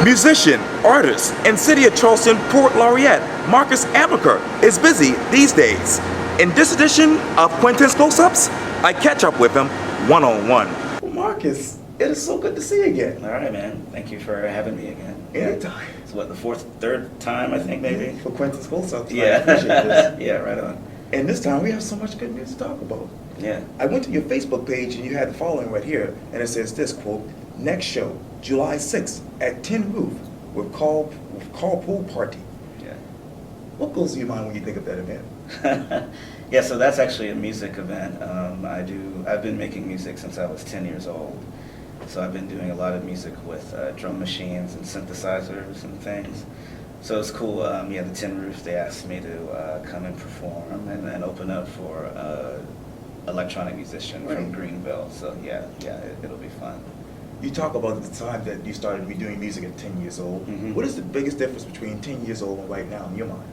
Musician, artist, and City of Charleston Port Laureate Marcus Amaker is busy these days. In this edition of Quintin's Close-Ups, I catch up with him one-on-one. Well, Marcus, it is so good to see you again. All right, man. Thank you for having me again. Anytime. It's what, the third time, I think, maybe? For Quintin's Close-Ups. Yeah. I appreciate this. Yeah, right on. And this time we have so much good news to talk about. Yeah. I went to your Facebook page and you had the following right here, and it says this, quote, "Next show, July 6th at 10 Roof with Carpool Party." Yeah. What goes through your mind when you think of that event? Yeah, so that's actually a music event. I've been making music since I was 10 years old. So I've been doing a lot of music with drum machines and synthesizers and things. So it's cool. The Tin Roof, they asked me to come and perform and open up for electronic musician from Greenville. So yeah, it'll be fun. You talk about the time that you started doing music at 10 years old. Mm-hmm. What is the biggest difference between 10 years old and right now in your mind?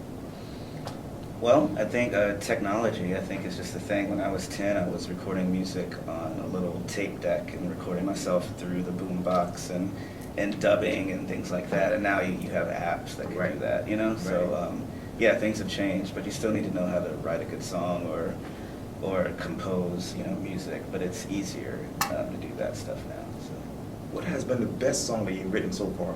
Well, I think technology, I think, is just the thing. When I was 10, I was recording music on a little tape deck and recording myself through the boombox and dubbing and things like that. And now you have apps that can do that, you know? Right. So, things have changed, but you still need to know how to write a good song or compose, music. But it's easier to do that stuff now. So. What has been the best song that you've written so far?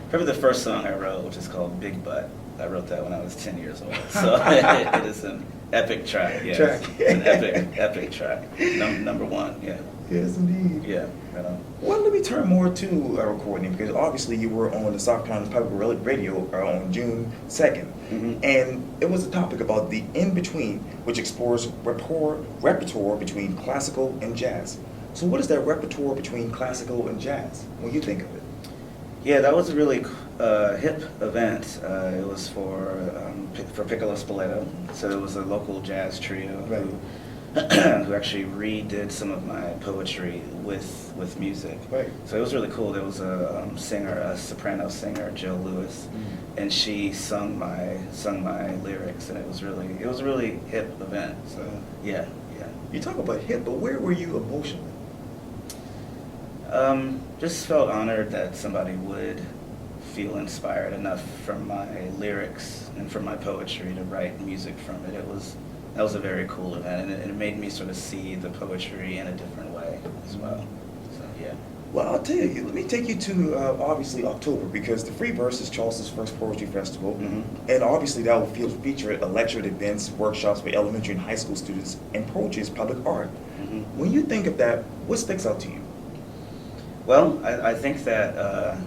Probably the first song I wrote, which is called Big Butt. I wrote that when I was 10 years old. So it is an epic track. Yeah, it's an epic track. Number one, yeah. Yes, indeed. Yeah, right on. Well, let me turn more to recording, because obviously you were on the South Carolina Public Radio on June 2nd. Mm-hmm. And it was a topic about the InBetween, which explores repertoire between classical and jazz. So what is that repertoire between classical and jazz when you think of it? Yeah, that was a really hip event. It was for Piccolo Spoleto. So it was a local jazz trio who actually redid some of my poetry with music. Right. So it was really cool. There was a soprano singer, Jill Lewis, and she sung my lyrics, and it was a really hip event. So yeah. You talk about hip, but where were you emotionally? Just felt honored that somebody would feel inspired enough from my lyrics and from my poetry to write music from it. That was a very cool event, and it made me sort of see the poetry in a different way as well. So yeah. Well, I'll tell you, let me take you to obviously October, because the Free Verse is Charleston's first poetry festival, and obviously that will feature lecture events, workshops for elementary and high school students, and poetry is public art. When you think of that, what sticks out to you? Well, I think that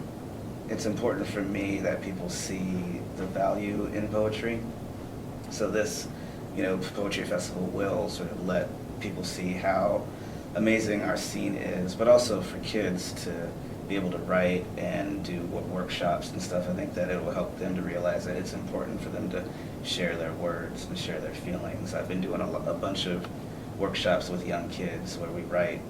it's important for me that people see the value in poetry. So this, poetry festival will sort of let people see how amazing our scene is, but also for kids to be able to write and do workshops and stuff. I think that it will help them to realize that it's important for them to share their words and share their feelings. I've been doing a bunch of workshops with young kids where we write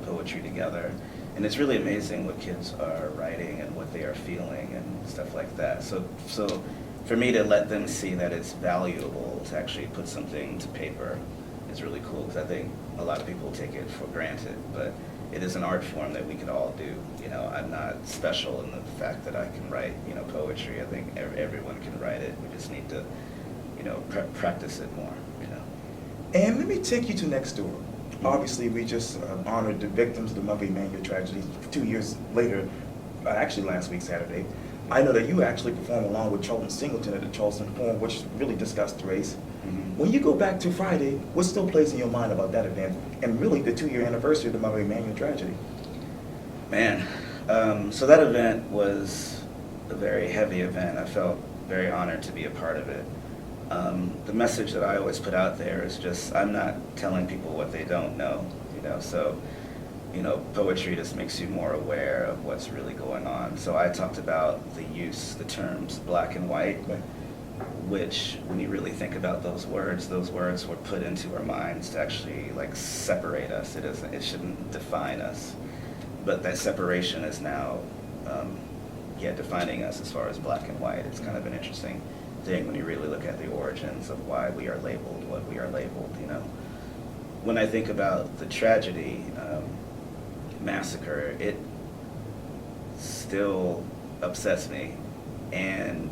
poetry together. And it's really amazing what kids are writing and what they are feeling and stuff like that. So for me to let them see that it's valuable to actually put something to paper is really cool, because I think a lot of people take it for granted, but it is an art form that we can all do. I'm not special in the fact that I can write, poetry. I think everyone can write it. We just need to, practice it more, And let me take you to next door. Obviously, we just honored the victims of the Mother Emanuel tragedy 2 years later, actually last week, Saturday. I know that you actually performed along with Charlton Singleton at the Charleston Forum, which really discussed the race. When you go back to Friday, what still plays in your mind about that event, and really the 2-year anniversary of the Mother Emanuel tragedy? Man, so that event was a very heavy event. I felt very honored to be a part of it. The message that I always put out there is just, I'm not telling people what they don't know, so, poetry just makes you more aware of what's really going on. So I talked about the terms black and white, which, when you really think about those words were put into our minds to actually separate us. It shouldn't define us, but that separation is now, defining us as far as black and white. It's kind of an interesting thing when you really look at the origins of why we are labeled what we are labeled. When I think about the tragedy, massacre, it still upsets me. And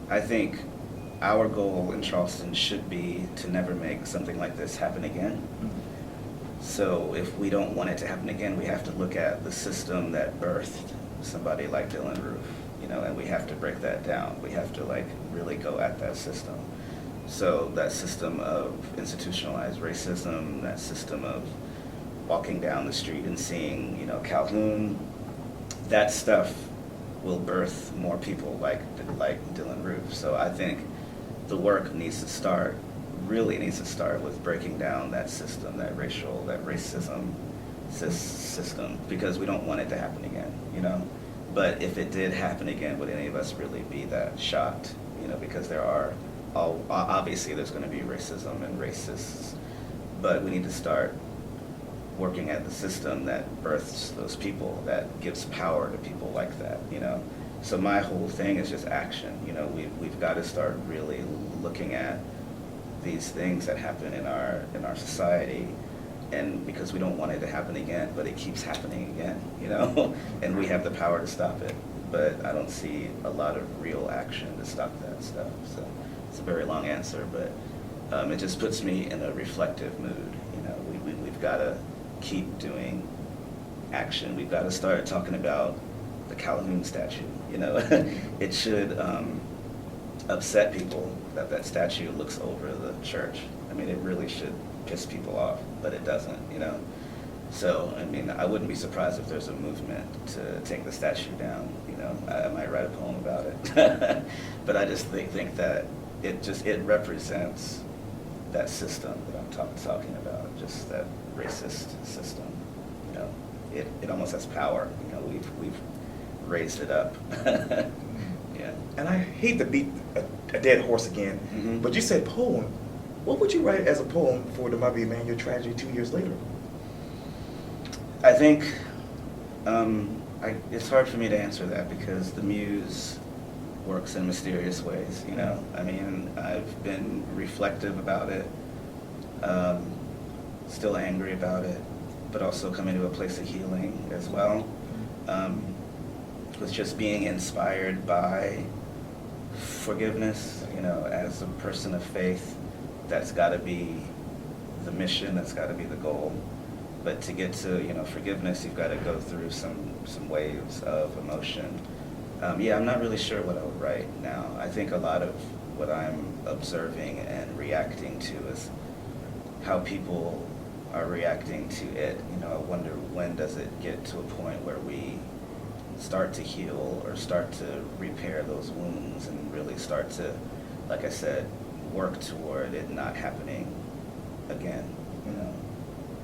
I think our goal in Charleston should be to never make something like this happen again. So if we don't want it to happen again, we have to look at the system that birthed somebody like Dylan Roof, you know, and we have to break that down. We have to like really go at that system. So that system of institutionalized racism, that system of walking down the street and seeing, you know, Calhoun, that stuff will birth more people like Dylan Roof. So I think the work needs to start, really needs to start with breaking down that system, that racism system, because we don't want it to happen again, you know? But if it did happen again, would any of us really be that shocked? You know, because obviously there's gonna be racism and racists, but we need to start working at the system that births those people, that gives power to people like that, you know? So my whole thing is just action, you know? We've got to start really looking at these things that happen in our society, and because we don't want it to happen again, but it keeps happening again, you know? And we have the power to stop it, but I don't see a lot of real action to stop that stuff. So it's a very long answer, but it just puts me in a reflective mood, you know? We've got to keep doing action. We've got to start talking about the Calhoun statue, you know? It should upset people that that statue looks over the church. I mean, it really should piss people off, but it doesn't, you know? So, I mean, I wouldn't be surprised if there's a movement to take the statue down, you know? I might write a poem about it. But I just think that it represents that system that I'm talking about, just that racist system, you know? It almost has power, you know? We've raised it up. Yeah. And I hate to beat a dead horse again, Mm-hmm. but you said poem. What would you write as a poem for the Mother Emanuel tragedy 2 years later? I think it's hard for me to answer that because the muse works in mysterious ways, you know? I mean, I've been reflective about it, still angry about it, but also coming to a place of healing as well. With just being inspired by forgiveness, you know, as a person of faith, that's got to be the mission, that's got to be the goal. But to get to, you know, forgiveness, you've got to go through some waves of emotion. Yeah, I'm not really sure what I would write now. I think a lot of what I'm observing and reacting to is how people are reacting to it. You know, I wonder, when does it get to a point where we start to heal or start to repair those wounds and really start to, like I said, work toward it not happening again, you know?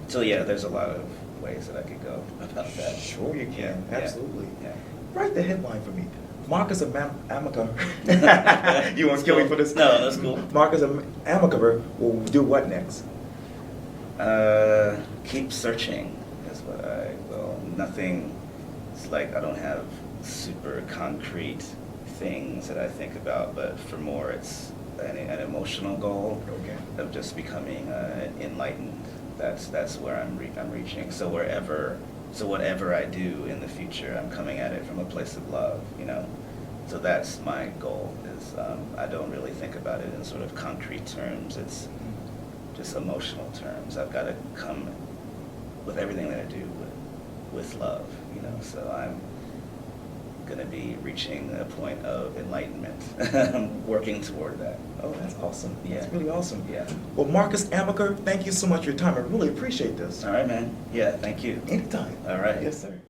So yeah, there's a lot of ways that I could go about that. Sure you can, Yeah, absolutely. Yeah. Write the headline for me. Marcus Amaker. You want to kill me for this? No, that's cool. Marcus Amaker will do what next? Keep searching is what I will. Nothing, it's like I don't have super concrete things that I think about, but for more it's an emotional goal Okay. of just becoming enlightened. That's where I'm reaching. So whatever I do in the future, I'm coming at it from a place of love, you know? So that's my goal, is I don't really think about it in sort of concrete terms. It's just emotional terms. I've got to come with everything that I do with love, you know? So I'm going to be reaching a point of enlightenment. I'm working toward that. Oh, that's awesome. Yeah. That's really awesome. Yeah. Well, Marcus Amaker, thank you so much for your time. I really appreciate this. All right, man. Yeah, thank you. Anytime. All right. Yes, sir.